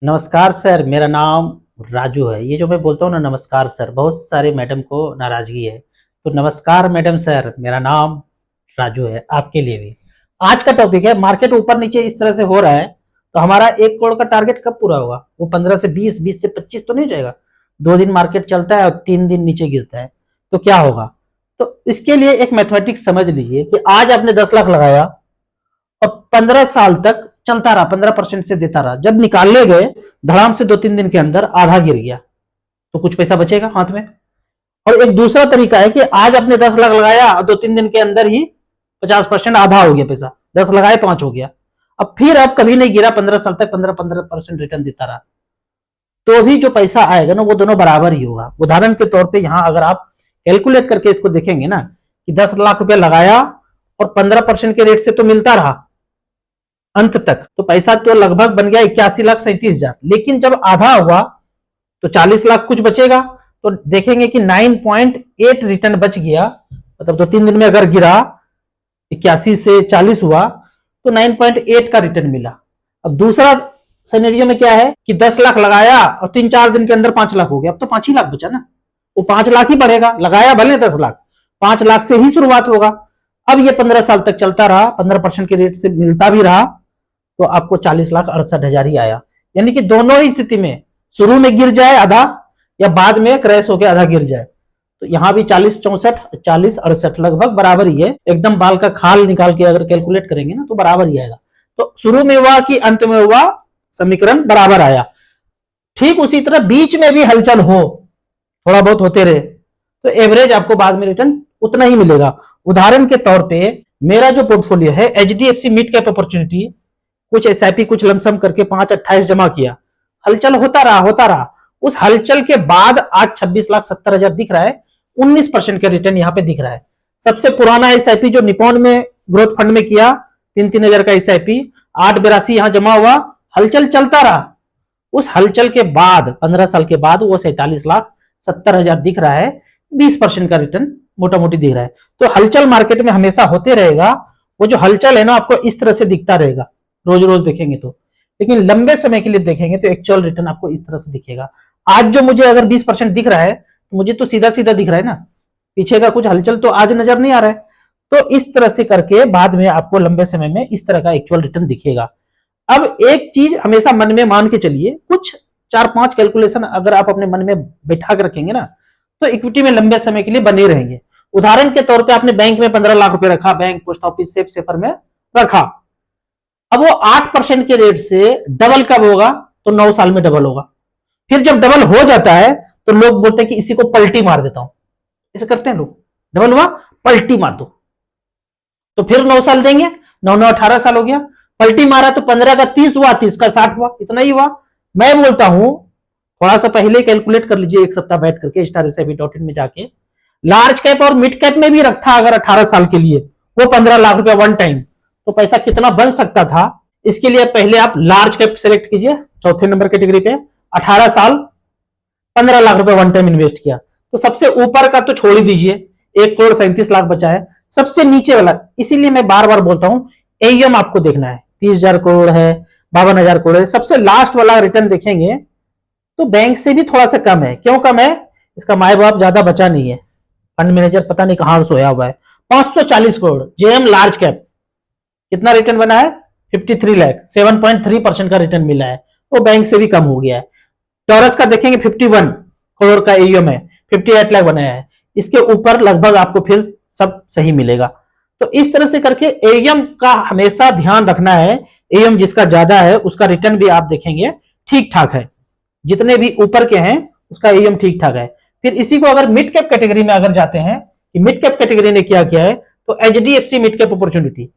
नमस्कार सर, मेरा नाम राजू है। ये जो मैं बोलता हूँ ना नमस्कार सर, बहुत सारे मैडम को नाराजगी है। तो नमस्कार मैडम सर, मेरा नाम राजू है, आपके लिए भी। आज का टॉपिक है मार्केट ऊपर नीचे इस तरह से हो रहा है, तो हमारा 1 करोड़ का टारगेट कब पूरा होगा? वो 15 से 20, 20 से 25 तो नहीं जाएगा। 2 दिन मार्केट चलता है और 3 दिन नीचे गिरता है, तो क्या होगा? तो इसके लिए एक मैथमेटिक्स समझ लीजिए कि आज आपने 10 लाख लगाया और 15 साल तक चलता रहा, 15% से देता रहा। जब निकालने गए, धड़ाम से 2-3 दिन के अंदर आधा गिर गया, तो कुछ पैसा बचेगा हाथ में। और एक दूसरा तरीका है कि आज आपने 10 लाख लगाया और 2-3 दिन के अंदर ही 50%, आधा हो गया पैसा। 10 लगाए 5 हो गया। अब कभी नहीं गिरा, 15 साल तक 15-15% रिटर्न देता रहा, तो भी जो पैसा आएगा ना वो दोनों बराबर ही होगा। उदाहरण के तौर पे यहां अगर आप कैलकुलेट करके इसको देखेंगे ना कि 10 लाख रुपया लगाया और 15% के रेट से तो मिलता रहा अंत तक, तो पैसा तो लगभग बन गया 81,37,000। लेकिन जब आधा हुआ तो 40 लाख कुछ बचेगा। तो देखेंगे कि 9.8 रिटर्न बच गया। मतलब 2-3 दिन में अगर गिरा 81 से 40 हुआ तो 9.8 का रिटर्न मिला। अब दूसरा सिनेरियो में क्या है कि 10 लाख लगाया और 3-4 दिन के अंदर 5 लाख हो गया। अब तो 5 ही लाख बचा ना, वो 5 लाख ही बढ़ेगा। लगाया भले 10 लाख, 5 लाख से ही शुरुआत होगा। अब ये 15 साल तक चलता रहा, 15% के रेट से मिलता भी रहा, तो आपको 40,68,000 ही आया। यानी कि दोनों ही स्थिति में, शुरू में गिर जाए आधा या बाद में क्रैश होकर आधा गिर जाए, तो यहां भी 40-64, 40-68 लगभग बराबर ही है। एकदम बाल का खाल निकाल के अगर कैलकुलेट करेंगे ना तो बराबर ही आएगा। तो शुरू में हुआ कि अंत में हुआ, समीकरण बराबर आया। ठीक उसी तरह बीच में भी हलचल हो, थोड़ा बहुत होते रहे, तो एवरेज आपको बाद में रिटर्न उतना ही मिलेगा। उदाहरण के तौर पे मेरा जो पोर्टफोलियो है एचडीएफसी मिड कैप अपॉर्चुनिटी, कुछ एसआईपी कुछ लमसम करके 5/28 जमा किया, हलचल होता रहा। उस हलचल के बाद आज 26,70,000 दिख रहा है, 19% का रिटर्न यहां पे दिख रहा है। सबसे पुराना एसआईपी जो निपॉन में ग्रोथ फंड में किया, 3-3 हजार का एसआईपी, 882 यहां जमा हुआ, हलचल चलता रहा। उस हलचल के बाद 15 साल के बाद वो 47,70,000 दिख रहा है, 20% का रिटर्न मोटा मोटी दिख रहा है। तो हलचल मार्केट में हमेशा होते रहेगा। वो जो हलचल है ना आपको इस तरह से दिखता रहेगा, रोज रोज देखेंगे तो। लेकिन लंबे समय के लिए देखेंगे तो एक्चुअल रिटर्न आपको इस तरह से दिखेगा। आज जो मुझे अगर 20% दिख रहा है तो मुझे तो सीधा सीधा दिख रहा है ना, पीछे का कुछ हलचल तो आज नजर नहीं आ रहा है। तो इस तरह से करके बाद में आपको लंबे समय में इस तरह का एक्चुअल रिटर्न दिखेगा। अब एक चीज हमेशा मन में मान के चलिए, कुछ 4-5 कैलकुलेशन अगर आप अपने मन में बैठा के रखेंगे ना तो इक्विटी में लंबे समय के लिए बने रहेंगे। उदाहरण के तौर पर आपने बैंक में 15 लाख रुपए रखा, bank, post office, safe safer में रखा। अब वो 8% के रेट से डबल कब होगा? तो 9 साल में डबल होगा। फिर जब डबल हो जाता है तो लोग बोलते हैं कि इसी को पलटी मार देता हूं। ऐसे करते हैं लोग, डबल हुआ पलटी मार दो, तो फिर 9 साल देंगे, 9-9 18 साल हो गया। पलटी मारा तो 15 का 30 हुआ, 30 का 60 हुआ, इतना ही हुआ। मैं बोलता हूं थोड़ा सा पहले कैलकुलेट कर लीजिए, एक सप्ताह बैठ करके StarSIP.in में जाके। लार्ज कैप और मिड कैप में भी रखा अगर 18 साल के लिए, वो 15 लाख रुपया वन टाइम, तो पैसा कितना बन सकता था? इसके लिए पहले आप लार्ज कैप सेलेक्ट कीजिए, चौथे नंबर कैटेगरी पे, 18 साल 15 लाख रुपए वन टाइम इन्वेस्ट किया, तो सबसे ऊपर का तो छोड़ ही दीजिए, 1,37,00,000 बचा है। सबसे नीचे वाला, इसीलिए मैं बार बार बोलता हूं एईएम आपको देखना है, 30,000 करोड़ है, 52,000 करोड़ है। सबसे लास्ट वाला रिटर्न देखेंगे तो बैंक से भी थोड़ा सा कम है। क्यों कम है? इसका माए बाप ज्यादा बचा नहीं है, फंड मैनेजर पता नहीं कहां सोया हुआ है। 540 करोड़ जेएम लार्ज कैप, कितना रिटर्न बना है? 53 लाख, 7.3% का रिटर्न मिला है, वो बैंक से भी कम हो गया है। टॉरस का देखेंगे 51 करोड़ का एईएम है, 58 लाख बनाया है, इसके ऊपर लगभग आपको फिर सब सही मिलेगा। तो इस तरह से करके एईएम का हमेशा ध्यान रखना है। एईएम जिसका ज्यादा है उसका रिटर्न भी आप देखेंगे ठीक ठाक है, जितने भी ऊपर के हैं उसका एईएम ठीक ठाक है। फिर इसी को अगर मिड कैप कैटेगरी में अगर जाते हैं कि मिड कैप कैटेगरी ने क्या किया है, तो एचडीएफसी मिड कैप अपॉर्चुनिटी,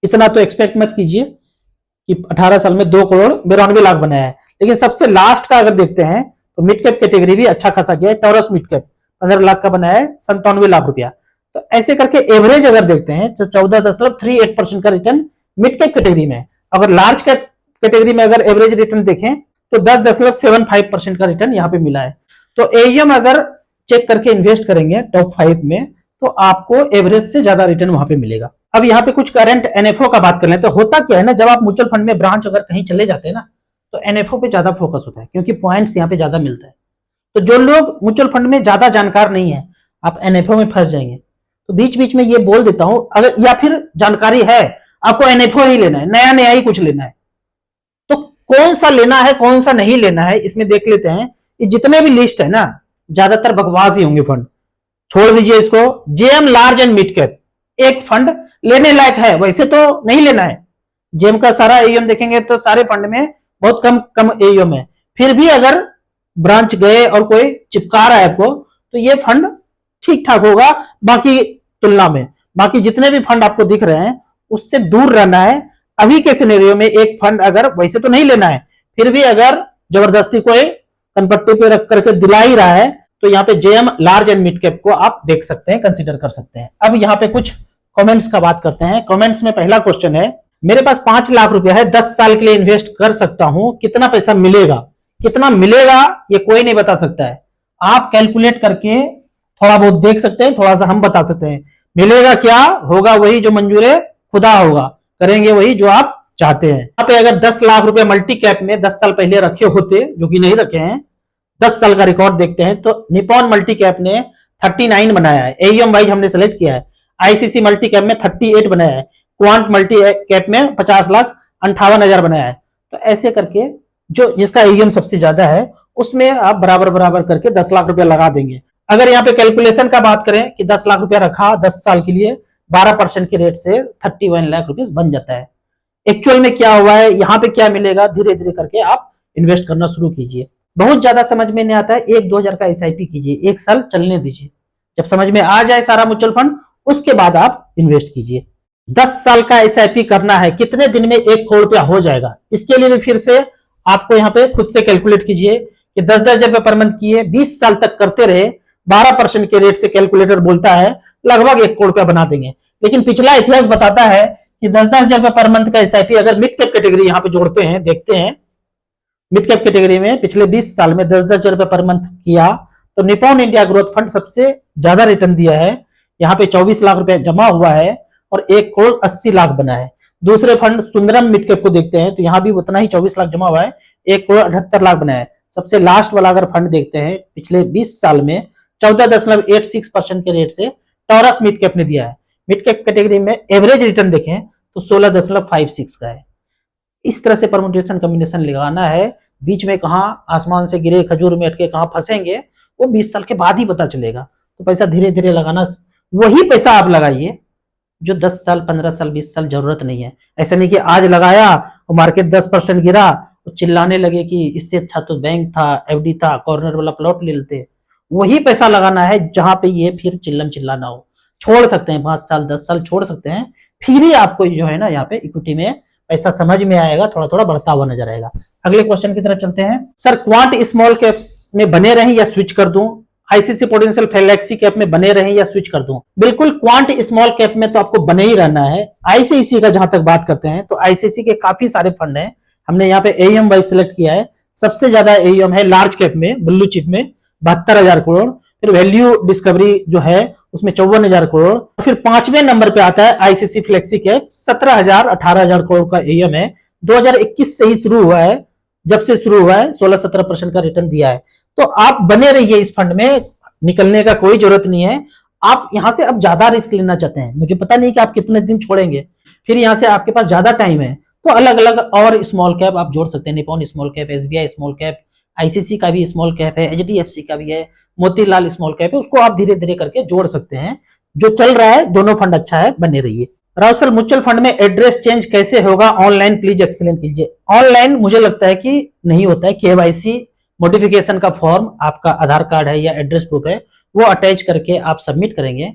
इतना तो एक्सपेक्ट मत कीजिए कि 18 साल में 2,92,00,000 बनाया है। लेकिन सबसे लास्ट का अगर देखते हैं तो मिड कैप कैटेगरी भी अच्छा खासा किया है। टॉरस मिड कैप 15 लाख का बनाया है, 97 लाख रुपया। तो ऐसे करके एवरेज अगर देखते हैं तो 14.38% का रिटर्न मिड कैप कैटेगरी में। अगर लार्ज कैप कैटेगरी में अगर एवरेज रिटर्न देखें तो 10.75% का रिटर्न यहां पे मिला है। तो एईएम अगर चेक करके इन्वेस्ट करेंगे टॉप 5 में तो आपको एवरेज से ज्यादा रिटर्न वहां पे मिलेगा। अब यहाँ पे कुछ करंट एनएफओ का बात कर लें तो होता क्या है ना, जब आप म्यूचुअल फंड में ब्रांच अगर कहीं चले जाते हैं ना तो एनएफओ पे ज्यादा फोकस होता है क्योंकि पॉइंट्स यहाँ पे ज्यादा मिलता है। तो जो लोग म्यूचुअल फंड में ज्यादा जानकार नहीं है, आप एनएफओ में फंस जाएंगे। तो बीच बीच में ये बोल देता हूं, अगर या फिर जानकारी है आपको एनएफओ ही लेना है, नया नया ही कुछ लेना है, तो कौन सा लेना है कौन सा नहीं लेना है इसमें देख लेते हैं। ये जितने भी लिस्ट है ना, ज्यादातर बकवास ही होंगे फंड, छोड़ दीजिए इसको। JM large and mid cap एक फंड लेने लायक है, वैसे तो नहीं लेना है। जेएम का सारा एयूएम देखेंगे तो सारे फंड में बहुत कम कम एयूएम है, फिर भी अगर ब्रांच गए और कोई चिपका रहा है आपको, तो ये फंड ठीक ठाक होगा बाकी तुलना में। बाकी जितने भी फंड आपको दिख रहे हैं उससे दूर रहना है। अभी के सिनेरियो में एक फंड अगर वैसे तो नहीं लेना है, फिर भी अगर जबरदस्ती कोई कनपट्टी पे रख करके दिला ही रहा है, तो यहाँ पे JM large and mid cap को आप देख सकते हैं, कंसीडर कर सकते हैं। अब यहाँ पे कुछ कमेंट्स का बात करते हैं। कमेंट्स में पहला क्वेश्चन है, मेरे पास 5 लाख रुपया है, 10 साल के लिए इन्वेस्ट कर सकता हूं, कितना पैसा मिलेगा? कितना मिलेगा ये कोई नहीं बता सकता है, आप कैलकुलेट करके थोड़ा बहुत देख सकते हैं, थोड़ा सा हम बता सकते हैं। मिलेगा क्या होगा, वही जो मंजूर खुदा होगा, करेंगे वही जो आप चाहते हैं। यहाँ पे अगर 10 लाख रुपए मल्टी कैप में 10 साल पहले रखे होते, जो कि नहीं रखे हैं, 10 साल का रिकॉर्ड देखते हैं तो निपॉन मल्टी कैप ने 39 बनाया है, एयूएम वाइज हमने सेलेक्ट किया है। आईसीसी मल्टी कैप में 38 बनाया है, क्वांट मल्टी कैप में 50,58,000 बनाया है। तो ऐसे करके जो जिसका एयूएम सबसे ज्यादा है उसमें आप बराबर बराबर करके 10 लाख रुपया लगा देंगे। अगर यहाँ पे कैलकुलेशन का बात करें कि 10 लाख रुपया रखा 10 साल के लिए, 12% के रेट से 31 लाख रुपीज बन जाता है। एक्चुअल में क्या हुआ है, यहाँ पे क्या मिलेगा, धीरे धीरे करके आप इन्वेस्ट करना शुरू कीजिए। बहुत ज्यादा समझ में नहीं आता है, 1-2 हजार का एसआईपी कीजिए, 1 साल चलने दीजिए। जब समझ में आ जाए सारा म्यूचुअल फंड, उसके बाद आप इन्वेस्ट कीजिए। 10 साल का एसआईपी करना है, कितने दिन में 1 करोड़ रुपया हो जाएगा? इसके लिए भी फिर से आपको यहाँ पे खुद से कैलकुलेट कीजिए कि 10-10 रुपए पर मंथ किए, 20 साल तक करते रहे, 12% के रेट से कैलकुलेटर बोलता है लगभग 1 करोड़ रुपया बना देंगे। लेकिन पिछला इतिहास बताता है कि 10-10 हजार रुपए पर मंथ का एसआईपी अगर मिड कैप कैटेगरी यहाँ पे जोड़ते हैं, देखते हैं मिड कैप कैटेगरी में पिछले 20 साल में 10-10 हजार रुपए पर मंथ किया, तो निपॉन इंडिया ग्रोथ फंड सबसे ज्यादा रिटर्न दिया है। यहाँ पे 24 लाख रुपए जमा हुआ है और 1 करोड़ 80 लाख बना है। दूसरे फंड सुंदरम मिड कैप को देखते हैं तो यहाँ भी उतना ही 24 लाख जमा हुआ है, 1 करोड़ 78 लाख बना है। सबसे लास्ट वाला अगर फंड देखते हैं पिछले 20 साल में 14.86% के रेट से टॉरस मिड कैप ने दिया है। मिड कैप कैटेगरी में एवरेज रिटर्न देखें तो 16.56 का है। इस तरह से परमुटेशन कॉम्बिनेशन लगाना है, बीच में कहां आसमान से गिरे खजूर में अटके कहां फंसेंगे वो 20 साल के बाद ही पता चलेगा। तो पैसा धीरे धीरे लगाना, वही पैसा आप लगाइए जो 10 साल 15 साल 20 साल जरूरत नहीं है। ऐसा नहीं कि आज लगाया और मार्केट 10% गिरा तो चिल्लाने लगे कि इससे अच्छा तो बैंक था, एफडी था, कॉर्नर वाला प्लॉट ले लेते। वही पैसा लगाना है जहां पे ये फिर चिल्लम चिल्लाना हो। छोड़ सकते हैं 5 साल 10 साल छोड़ सकते हैं, फिर ही आपको जो है ना यहाँ पे इक्विटी में पैसा समझ में आएगा, थोड़ा थोड़ा बढ़ता हुआ नजर आएगा। अगले क्वेश्चन की तरफ चलते हैं। सर क्वांट स्मॉल कैप्स में बने रहें या स्विच कर दूं? आईसीसी पोटेंशियल फ्लेक्सी कैप में बने रहें या स्विच कर दूं? बिल्कुल क्वांट स्मॉल कैप में तो आपको बने ही रहना है। आईसीसी का जहां तक बात करते हैं तो आईसीसी के काफी सारे फंड हैं, हमने यहाँ पे एयूएम वाइज सिलेक्ट किया है। सबसे ज्यादा एयूएम है लार्ज कैप में, ब्लू चिप में 72,000 करोड़, फिर वैल्यू डिस्कवरी जो है उसमें 54,000 करोड़, फिर 5वें नंबर पे आता है आईसीसी फ्लेक्सी कैप, 17,000 18,000 करोड़ का एयूएम है। 2021 से ही शुरू हुआ है, जब से शुरू हुआ है 16-17% का रिटर्न दिया है। तो आप बने रहिए इस फंड में, निकलने का कोई जरूरत नहीं है। आप यहां से अब ज्यादा रिस्क लेना चाहते हैं, मुझे पता नहीं कि आप कितने दिन छोड़ेंगे, फिर यहां से आपके पास ज्यादा टाइम है तो अलग अलग और स्मॉल कैप आप जोड़ सकते हैं। Nippon small cap, SBI small cap, ICC का भी स्मॉल कैप है, एचडीएफसी का भी है, मोतीलाल स्मॉल कैप है, उसको आप धीरे धीरे करके जोड़ सकते हैं। जो चल रहा है दोनों फंड अच्छा है, बने रहिए। राव सर म्यूचुअल फंड में एड्रेस चेंज कैसे होगा ऑनलाइन, प्लीज एक्सप्लेन कीजिए। ऑनलाइन मुझे लगता है कि नहीं होता है। केवाईसी मॉडिफिकेशन का फॉर्म, आपका आधार कार्ड है या एड्रेस प्रूफ है, वो अटैच करके आप सबमिट करेंगे।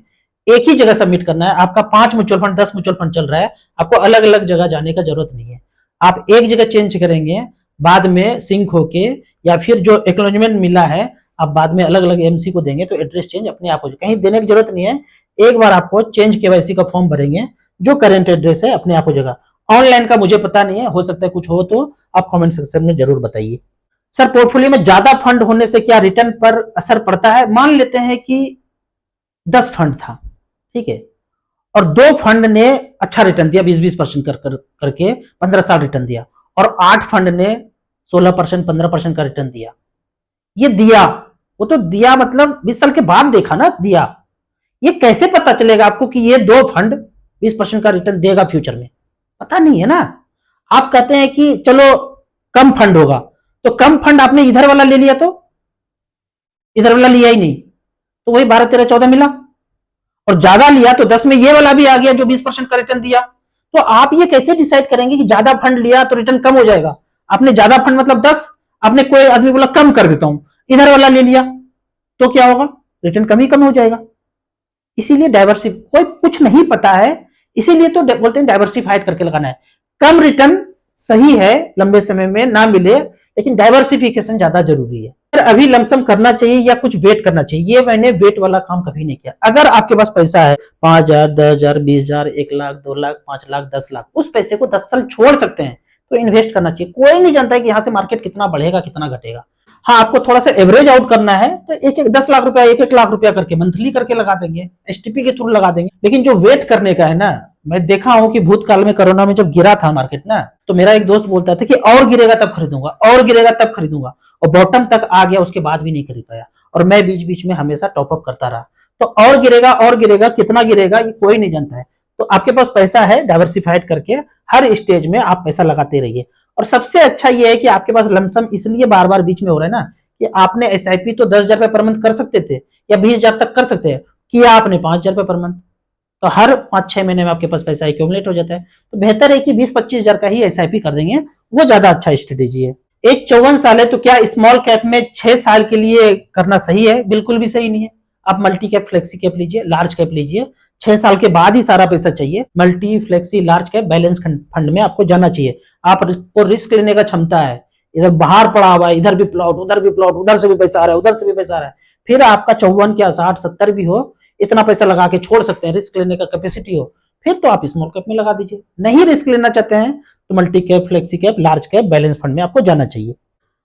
एक ही जगह सबमिट करना है। आपका 5 म्यूचुअल फंड 10 म्यूचुअल फंड चल रहा है, आपको अलग अलग जगह जाने का जरूरत नहीं है। आप एक जगह चेंज करेंगे, बाद में सिंक होके या फिर जो एक्नॉलेजमेंट मिला है आप बाद में अलग अलग एमसी को देंगे तो एड्रेस चेंज अपने आप हो जाएगा, कहीं देने की जरूरत नहीं है। एक बार आपको चेंज केवाईसी का फॉर्म भरेंगे, जो करंट एड्रेस है अपने आप हो जाएगा। ऑनलाइन का मुझे पता नहीं है, हो सकता है कुछ हो तो आप कमेंट सेक्शन में जरूर बताइए। सर पोर्टफोलियो में ज्यादा फंड होने से क्या रिटर्न पर असर पड़ता है? मान लेते हैं कि 10 फंड था, ठीक है, और 2 फंड ने अच्छा रिटर्न दिया, 20-20% करके 15 साल रिटर्न दिया, और 8 फंड ने 16%, 15% का रिटर्न दिया। ये दिया, वो तो दिया मतलब 20 साल के बाद देखा ना दिया। ये कैसे पता चलेगा आपको कि ये दो फंड 20% का रिटर्न देगा फ्यूचर में? पता नहीं है ना। आप कहते हैं कि चलो कम फंड होगा, तो कम फंड आपने इधर वाला ले लिया, तो इधर वाला लिया ही नहीं, तो वही 12, 13, 14 मिला। और ज्यादा लिया तो 10 में ये वाला भी आ गया जो 20% का रिटर्न दिया। तो आप ये कैसे डिसाइड करेंगे कि ज्यादा फंड लिया तो रिटर्न कम हो जाएगा? आपने ज्यादा फंड मतलब 10, आपने कोई आदमी बोला कम कर देता हूं, इधर वाला ले लिया, तो क्या होगा? रिटर्न कम ही कम हो जाएगा। इसीलिए कोई कुछ नहीं पता है, इसीलिए तो बोलते हैं डाइवर्सिफाइड करके लगाना है। कम रिटर्न सही है, लंबे समय में ना मिले, लेकिन डाइवर्सिफिकेशन ज्यादा जरूरी है। अभी लमसम करना चाहिए या कुछ वेट करना चाहिए? ये मैंने वेट वाला काम कभी नहीं किया। अगर आपके पास पैसा है 5,000, 10,000, 20,000, 1,00,000, 2,00,000, 5,00,000, 10,00,000, उस पैसे को 10 साल छोड़ सकते हैं तो इन्वेस्ट करना चाहिए। कोई नहीं जानता है कि यहां से मार्केट कितना बढ़ेगा कितना घटेगा। हाँ, आपको थोड़ा सा एवरेज आउट करना है तो 10 लाख रुपया, 1,00,000 रुपया करके मंथली करके लगा देंगे, एसटीपी के थ्रू लगा देंगे। लेकिन जो वेट करने का है ना, मैं देखा हूं कि भूतकाल में कोरोना में जब गिरा था मार्केट ना, तो मेरा एक दोस्त बोलता था कि और गिरेगा तब खरीदूंगा, और गिरेगा तब खरीदूंगा, और बॉटम तक आ गया, उसके बाद भी नहीं खरीद पाया। और मैं बीच बीच में हमेशा टॉपअप करता रहा। तो और गिरेगा, कितना गिरेगा ये कोई नहीं जानता है। तो आपके पास पैसा है, डाइवर्सिफाइड करके हर स्टेज में आप पैसा लगाते रहिए। और सबसे अच्छा ये है कि आपके पास लमसम इसलिए बार बार बीच में हो रहा है ना, कि आपने एसआईपी तो 10,000 रुपए पर मंथ कर सकते थे या 20,000 तक कर सकते हैं, किया आपने 5,000 रुपए पर मंथ, तो हर 5-6 महीने में आपके पास पैसा एक्यूमुलेट हो जाता है। तो बेहतर है कि 20-25,000 का ही एसआईपी कर देंगे, वो ज्यादा अच्छा स्ट्रेटेजी है। एक 54 साल है, तो क्या स्मॉल कैप में 6 साल के लिए करना सही है? बिल्कुल भी सही नहीं है। आप मल्टी कैप, फ्लेक्सी कैप लीजिए, लार्ज कैप लीजिए, 6 साल के बाद ही सारा पैसा चाहिए। Multi, flexi, large cap, balance fund में आपको जाना चाहिए। आपको रिस्क लेने का क्षमता है, इधर बाहर पड़ा हुआ है, इधर भी प्लॉट, उधर भी प्लॉट, उधर से भी पैसा आ रहा है, उधर से भी पैसा आ रहा है, फिर आपका 54 क्या 60, 70 भी हो, इतना पैसा लगा के छोड़ सकते हैं, रिस्क लेने का कैपेसिटी हो, फिर तो आप स्मॉल कैप में लगा दीजिए। नहीं रिस्क लेना चाहते हैं तो multi cap, flexi cap, large cap, balance fund में आपको जाना चाहिए।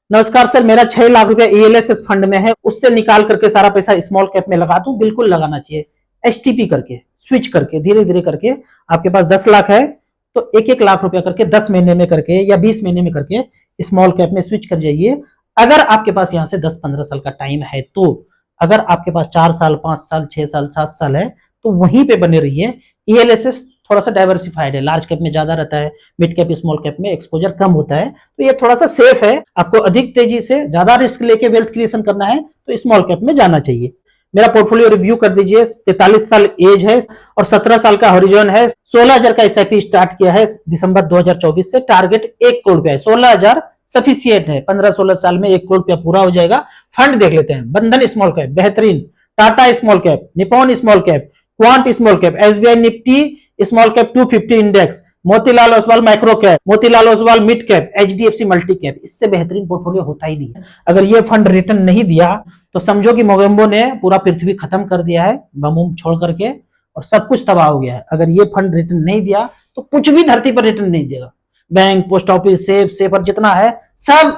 नमस्कार सर, मेरा 6 लाख रुपया ईएलएसएस फंड में है, उससे निकाल करके सारा पैसा स्मॉल कैप में लगा दूं? बिल्कुल लगाना चाहिए। एसटीपी करके, स्विच करके, धीरे धीरे करके, आपके पास 10 लाख है तो 1-1 लाख रुपया करके 10 महीने में करके या 20 महीने में करके स्मॉल कैप में स्विच कर जाइए। अगर आपके पास यहां से 10-15 साल का टाइम है तो, अगर आपके पास 4 साल, 5 साल, 6 साल, 7 साल है तो वहीं पे बने रहिए। ईएलएसएस थोड़ा सा डाइवर्सिफाइड है, लार्ज कैप में ज्यादा रहता है, मिड कैप, स्मॉल कैप में एक्सपोजर कम होता है, तो ये थोड़ा सा सेफ है। आपको अधिक तेजी से ज्यादा रिस्क लेके वेल्थ क्रिएशन करना है तो स्मॉल कैप में जाना चाहिए। मेरा पोर्टफोलियो रिव्यू कर दीजिए। 43 साल एज है और 17 साल का हॉरिजॉन है। 16,000 का एसआईपी स्टार्ट किया है दिसंबर 2024 से। टारगेट 1 करोड़ रुपया है। 16,000 सफिशियंट है, 15-16 साल में 1 करोड़ रुपया पूरा हो जाएगा। फंड देख लेते हैं। बंधन स्मॉल कैप बेहतरीन, Tata small cap, Nippon small cap, quant small cap, SBI Nifty small cap 250 index, Motilal Oswal micro cap, Motilal Oswal mid cap, HDFC multi cap. इससे बेहतरीन पोर्टफोलियो होता ही नहीं है। अगर ये फंड रिटर्न नहीं दिया तो समझो कि मोगेम्बो ने पूरा पृथ्वी खत्म कर दिया है, बम छोड़ करके, और सब कुछ तबाह हो गया है। अगर ये फंड रिटर्न नहीं दिया तो कुछ भी धरती पर रिटर्न नहीं देगा। Bank, post office, safe, safer जितना है सब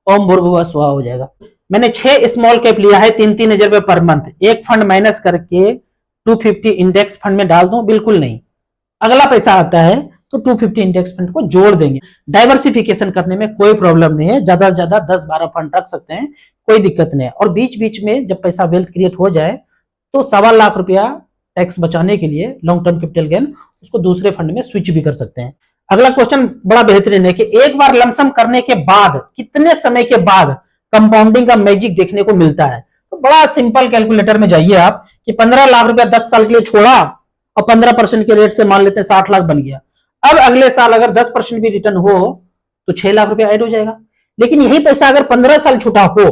ओम भूर्भुवः स्वः हो जाएगा। मैंने 6 स्मॉल कैप लिया है 3-3 हजार रुपए पर मंथ। एक फंड माइनस करके 250 इंडेक्स फंड में डाल दूं? बिल्कुल नहीं। अगला पैसा आता है तो 250 इंडेक्स फंड को जोड़ देंगे। डाइवर्सिफिकेशन करने में कोई प्रॉब्लम नहीं है, ज्यादा से ज्यादा 10-12 फंड रख सकते हैं, कोई दिक्कत नहीं है। और बीच बीच में जब पैसा वेल्थ क्रिएट हो जाए तो 1.25 लाख रुपया टैक्स बचाने के लिए लॉन्ग टर्म कैपिटल गेन उसको दूसरे फंड में स्विच भी कर सकते हैं। अगला क्वेश्चन बड़ा बेहतरीन है कि एक बार लमसम करने के बाद कितने समय के बाद कंपाउंडिंग का मैजिक देखने को मिलता है? तो बड़ा सिंपल कैलकुलेटर में जाइए आप कि 15 लाख रुपया 10 साल के लिए छोड़ा और 15% के रेट से मान लेते हैं 60 लाख बन गया। अब अगले साल अगर 10% भी रिटर्न हो तो 6 लाख रुपया ऐड हो जाएगा। लेकिन यही पैसा अगर 15 साल छुटा हो,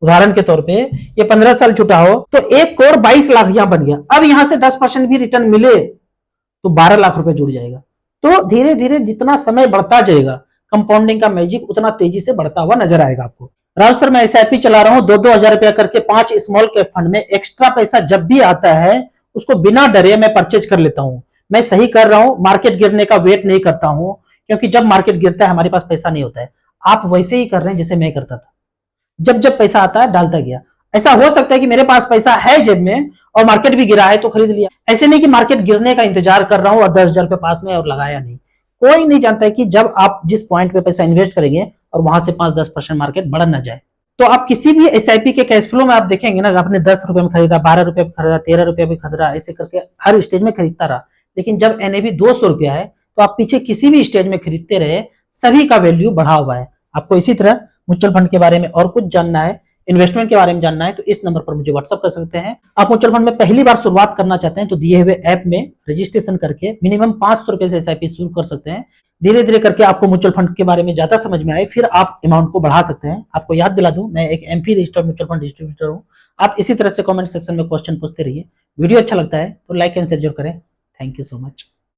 उदाहरण के तौर पे ये 15 साल छुटा हो तो 1 करोड़ 22 लाख यहां बन गया। अब यहां से 10% भी रिटर्न मिले तो 12 लाख रुपए जुड़ जाएगा। तो धीरे धीरे जितना समय बढ़ता जाएगा कंपाउंडिंग का मैजिक उतना तेजी से बढ़ता हुआ नजर आएगा आपको। राहुल सर, मैं एसआईपी चला रहा हूं 2-2 हजार रुपया करके 5 स्मॉल कैप फंड में। एक्स्ट्रा पैसा जब भी आता है उसको बिना डरे मैं परचेज कर लेता हूं। मैं सही कर रहा हूं, मार्केट गिरने का वेट नहीं करता हूं, क्योंकि जब मार्केट गिरता है हमारे पास पैसा नहीं होता है। आप वैसे ही कर रहे हैं जैसे मैं करता था, जब जब पैसा आता है डालता गया। ऐसा हो सकता है कि मेरे पास पैसा है जेब में और मार्केट भी गिरा है तो खरीद लिया। ऐसे नहीं कि मार्केट गिरने का इंतजार कर रहा हूं और 10,000 रुपए पास में और लगाया नहीं। कोई नहीं जानता है कि जब आप जिस पॉइंट पे पैसा इन्वेस्ट करेंगे और वहां से 5-10% मार्केट बढ़ ना जाए। तो आप किसी भी एसआईपी के कैश फ्लो में आप देखेंगे ना, आपने 10 रुपए में खरीदा, 12 रुपए में खरीदा, 13 रुपए में खरीदा, ऐसे करके हर स्टेज में खरीदता रहा। लेकिन जब एनएवी 200 रुपया है तो आप पीछे किसी भी स्टेज में खरीदते रहे, सभी का वैल्यू बढ़ा हुआ है। आपको इसी तरह म्यूचुअल फंड के बारे में और कुछ जानना है, इन्वेस्टमेंट के बारे में जानना है, तो इस नंबर पर मुझे व्हाट्सअप कर सकते हैं। आप म्यूचुअल फंड में पहली बार शुरुआत करना चाहते हैं तो दिए हुए ऐप में रजिस्ट्रेशन करके मिनिमम 500 रुपए से एसआईपी शुरू कर सकते हैं। धीरे धीरे करके आपको म्यूचुअल फंड के बारे में ज्यादा समझ में आए, फिर आप अमाउंट को बढ़ा सकते हैं। आपको याद दिला दूं, मैं एक MP registered mutual fund distributor हूं। आप इसी तरह से कमेंट सेक्शन में क्वेश्चन पूछते रहिए। वीडियो अच्छा लगता है तो लाइक एंड शेयर जरूर करें। Thank you so much.